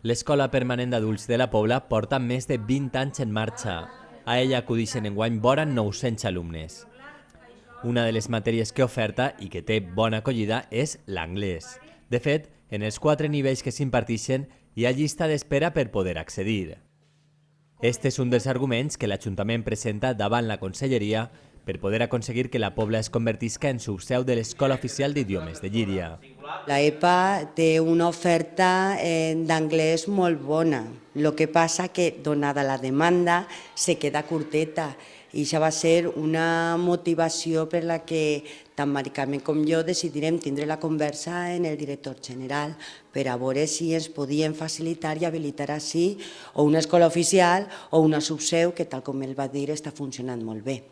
L'Escola Permanent d'Adults de la Pobla porta més de 20 anys en marxa. A ella acudixen enguany vora 900 alumnes. Una de les matèries que oferta i que té bona acollida és l'anglès. De fet, en els 4 nivells que s'impartixen hi ha llista d'espera per poder accedir. Este és un dels arguments que l'Ajuntament presenta davant la Conselleria per poder aconseguir que la Pobla es convertisca en subseu de l'Escola Oficial d'Idiomes de Llíria. La EPA té una oferta d'anglès molt bona. El que passa que, donada la demanda, se queda curteta. I això va ser una motivació per la que tant Mari Carmen com jo decidirem tindre la conversa en el director general per a veure si ens podien facilitar i habilitar així o una escola oficial o una subseu que, tal com ell va dir, està funcionant molt bé.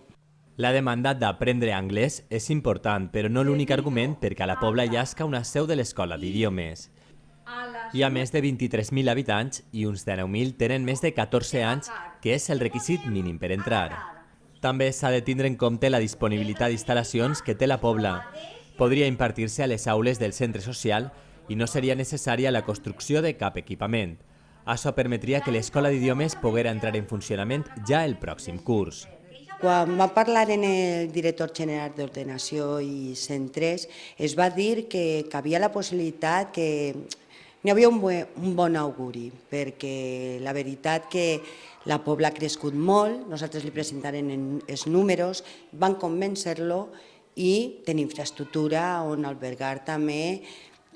La demanda d'aprendre anglès és important, però no l'únic argument perquè a la Pobla hi hasca una seu de l'Escola d'Idiomes. Hi ha més de 23.000 habitants i uns 19.000 tenen més de 14 anys, que és el requisit mínim per entrar. També s'ha de tindre en compte la disponibilitat d'instal·lacions que té la Pobla. Podria impartir-se a les aules del centre social i no seria necessària la construcció de cap equipament. Això permetria que l'Escola d'Idiomes poguera entrar en funcionament ja el pròxim curs. Quan va parlar en el director general d'Ordenació i Centres, es va dir que havia la possibilitat que n'hi havia un bon auguri, perquè la veritat que la Pobla ha crescut molt, nosaltres li presentarem els números, van convèncer-lo i tenir infraestructura on albergar també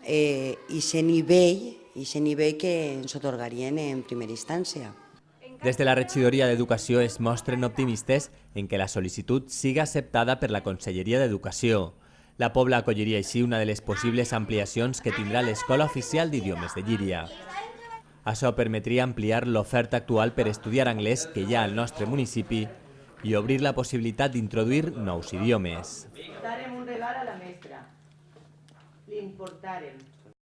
aquest nivell que ens atorgarien en primera instància. Des de la Regidoria d'Educació es mostren optimistes en que la sol·licitud siga acceptada per la Conselleria d'Educació. La Pobla acolliria així una de les possibles ampliacions que tindrà l'Escola Oficial d'Idiomes de Llíria. Això permetria ampliar l'oferta actual per estudiar anglès que hi ha al nostre municipi i obrir la possibilitat d'introduir nous idiomes. Darem un regal a la mestra. Li importarem.